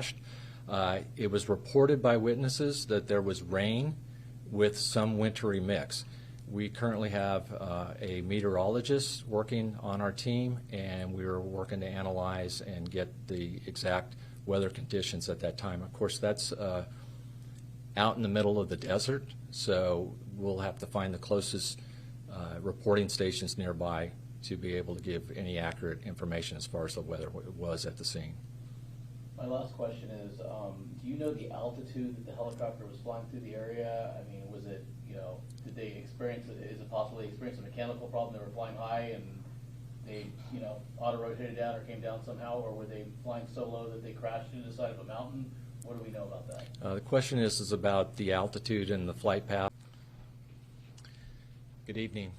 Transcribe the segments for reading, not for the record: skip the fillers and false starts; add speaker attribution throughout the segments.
Speaker 1: crashed. It was reported by witnesses that there was rain with some wintry mix. We currently have a meteorologist working on our team, and we are working to analyze and get the exact weather conditions at that time. Of course, that's out in the middle of the desert, so we'll have to find the closest reporting stations nearby to be able to give any accurate information as far as the weather was at the scene.
Speaker 2: My last question is, do you know the altitude that the helicopter was flying through the area? I mean, was it, did they experience, is it possible they experienced a mechanical problem? They were flying high and they, auto-rotated down or came down somehow, or were they flying so low that they crashed into the side of a mountain? What do we know about that?
Speaker 1: The question is about the altitude and the flight path. Good evening.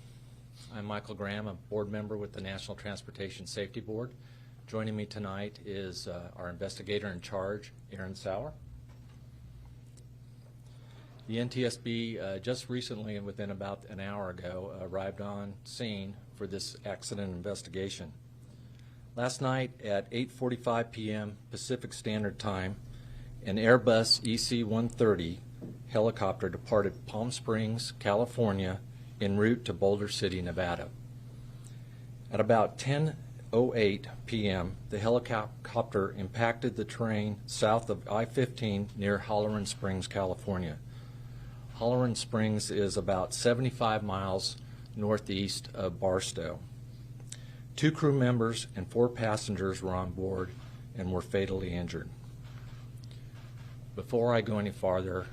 Speaker 1: I'm Michael Graham, a board member with the National Transportation Safety Board. Joining me tonight is our investigator in charge, Aaron Sauer. The NTSB just recently, within about an hour ago, arrived on scene for this accident investigation. Last night at 8:45 p.m. Pacific Standard Time, an Airbus EC-130 helicopter departed Palm Springs, California, en route to Boulder City, Nevada. At about 10:08 p.m., the helicopter impacted the terrain south of I-15 near Halloran Springs, California. Halloran Springs is about 75 miles northeast of Barstow. 2 crew members and 4 passengers were on board and were fatally injured. Before I go any farther,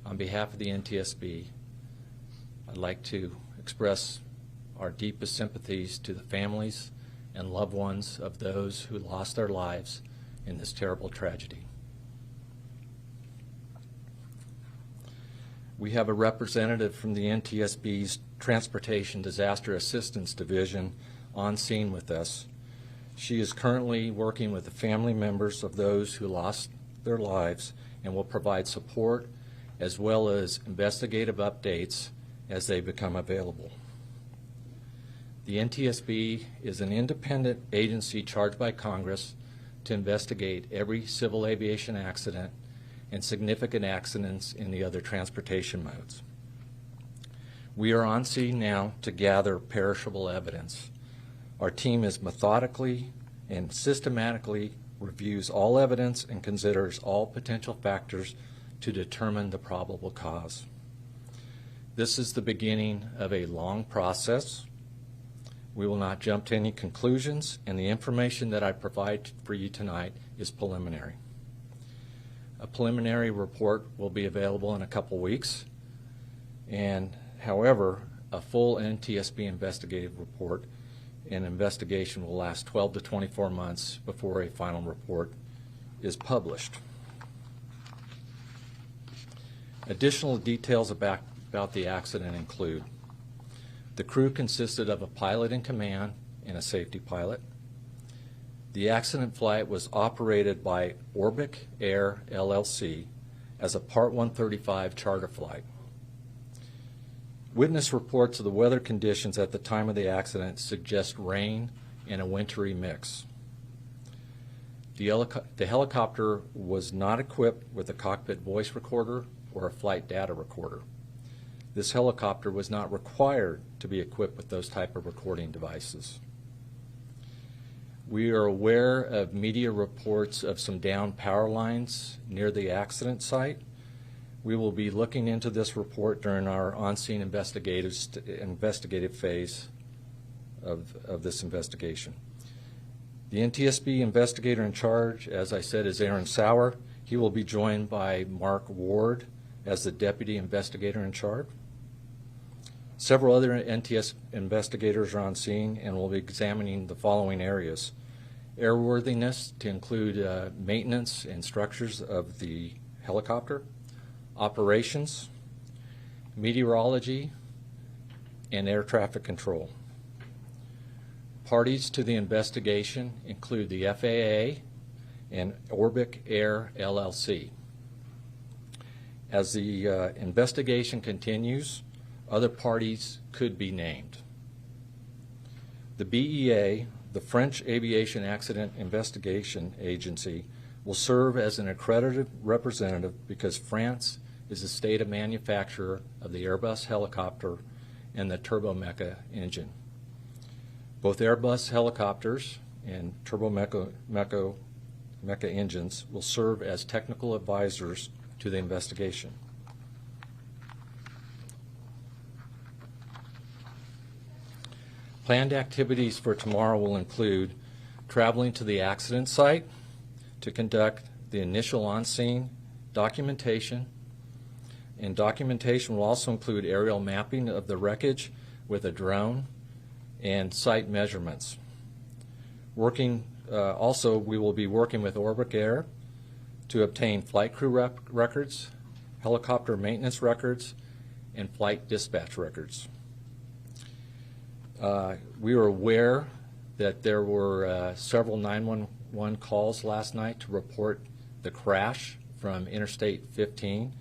Speaker 1: on behalf of the NTSB, I'd like to express our deepest sympathies to the families and loved ones of those who lost their lives in this terrible tragedy. We have a representative from the NTSB's Transportation Disaster Assistance Division on scene with us. She is currently working with the family members of those who lost their lives and will provide support as well as investigative updates as they become available. The NTSB is an independent agency charged by Congress to investigate every civil aviation accident and significant accidents in the other transportation modes. We are on scene now to gather perishable evidence. Our team is methodically and systematically reviews all evidence and considers all potential factors to determine the probable cause. This is the beginning of a long process. We will not jump to any conclusions, and the information that I provide for you tonight is preliminary. A preliminary report will be available in a couple weeks, and however, a full NTSB investigative report and investigation will last 12 to 24 months before a final report is published. Additional details about the accident include: the crew consisted of a pilot in command and a safety pilot. The accident flight was operated by Orbic Air LLC as a Part 135 charter flight. Witness reports of the weather conditions at the time of the accident suggest rain and a wintry mix. The helicopter was not equipped with a cockpit voice recorder or a flight data recorder. This helicopter was not required to be equipped with those type of recording devices. We are aware of media reports of some downed power lines near the accident site. We will be looking into this report during our on-scene investigative phase of this investigation. The NTSB investigator in charge, as I said, is Aaron Sauer. He will be joined by Mark Ward as the deputy investigator in charge. Several other NTS investigators are on scene and will be examining the following areas: airworthiness, to include maintenance and structures of the helicopter, operations, meteorology, and air traffic control. Parties to the investigation include the FAA and Orbic Air LLC. As the investigation continues, other parties could be named. The BEA, the French Aviation Accident Investigation Agency, will serve as an accredited representative because France is the state of manufacturer of the Airbus helicopter and the turbomeca engine. Both Airbus helicopters and turbomeca engines will serve as technical advisors to the investigation. Planned activities for tomorrow will include traveling to the accident site to conduct the initial on-scene documentation, and documentation will also include aerial mapping of the wreckage with a drone and site measurements. Also, we will be working with Orbic Air to obtain flight crew records, helicopter maintenance records, and flight dispatch records. We are aware that there were several 911 calls last night to report the crash from Interstate 15,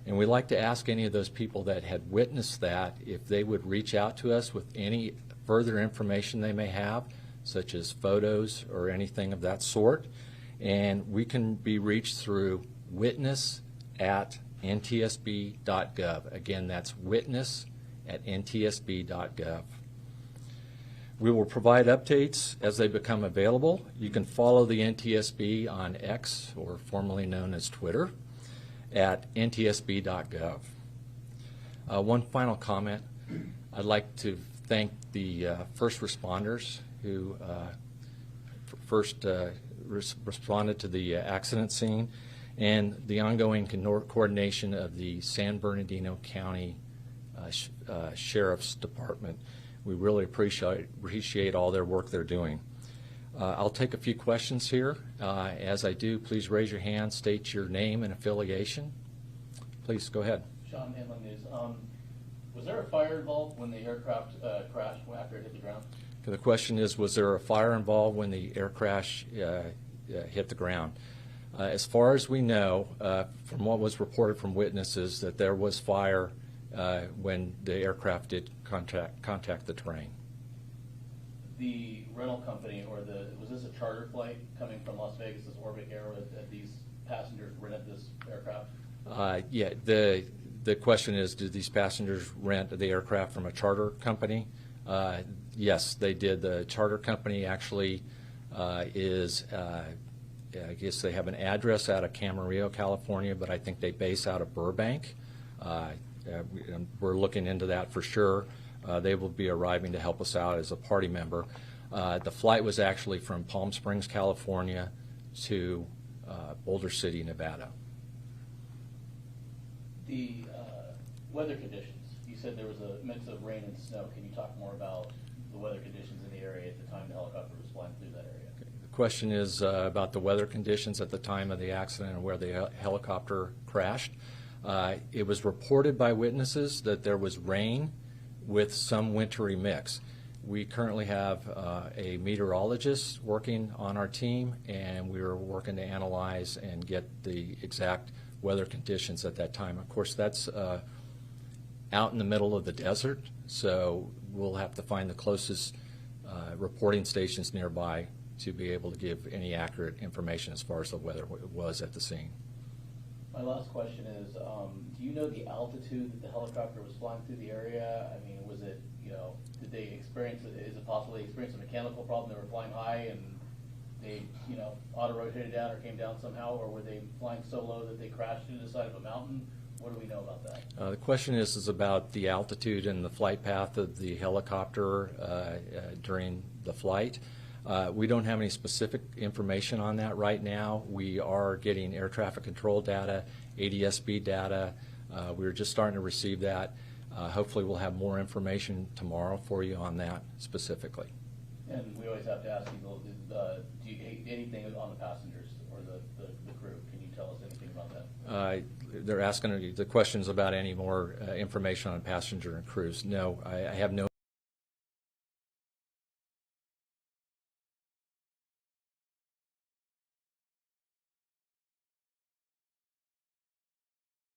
Speaker 1: and we'd like to ask any of those people that had witnessed that if they would reach out to us with any further information they may have, such as photos or anything of that sort, and we can be reached through witness@ntsb.gov. Again, that's witness@ntsb.gov. We will provide updates as they become available. You can follow the NTSB on X, or formerly known as Twitter, at ntsb.gov. One final comment. I'd like to thank the first responders who first responded to the accident scene, and the ongoing coordination of the San Bernardino County Sheriff's Department. We really appreciate all their work they're doing. I'll take a few questions here. As I do, please raise your hand, state your name and affiliation. Please go ahead.
Speaker 2: Sean, Inland News. Was there a fire involved when the aircraft crashed after it hit the ground?
Speaker 1: The question is, was there a fire involved when the air crash hit the ground? As far as we know, from what was reported from witnesses, that there was fire when the aircraft did contact the terrain.
Speaker 2: The rental company, or was this a charter flight coming from Las Vegas, this Orbic Air, that these passengers rented this aircraft?
Speaker 1: Yeah, the question is, did these passengers rent the aircraft from a charter company? Yes, they did. The charter company actually I guess they have an address out of Camarillo, California, but I think they base out of Burbank. We're looking into that for sure. They will be arriving to help us out as a party member. The flight was actually from Palm Springs, California to Boulder City, Nevada.
Speaker 2: The weather conditions, you said there was a mix of rain and snow. Can you talk more about the weather conditions in the area at the time the helicopter was flying through that area?
Speaker 1: The question is about the weather conditions at the time of the accident and where the helicopter crashed. It was reported by witnesses that there was rain with some wintry mix. We currently have a meteorologist working on our team, and we are working to analyze and get the exact weather conditions at that time. Of course, that's out in the middle of the desert, so we'll have to find the closest reporting stations nearby to be able to give any accurate information as far as the weather was at the scene.
Speaker 2: My last question is, do you know the altitude that the helicopter was flying through the area? I mean, was it, did they experience, is it possible they experienced a mechanical problem? They were flying high and they, auto-rotated down or came down somehow, or were they flying so low that they crashed into the side of a mountain? What do we know about that?
Speaker 1: The question is about the altitude and the flight path of the helicopter during the flight. We don't have any specific information on that right now. We are getting air traffic control data, ADSB data. We're just starting to receive that. Hopefully we'll have more information tomorrow for you on that specifically.
Speaker 2: And we always have to ask people, do you anything on the passengers or the crew? Can you tell us anything about that?
Speaker 1: They're asking the questions about any more information on passenger and crews. No, I have no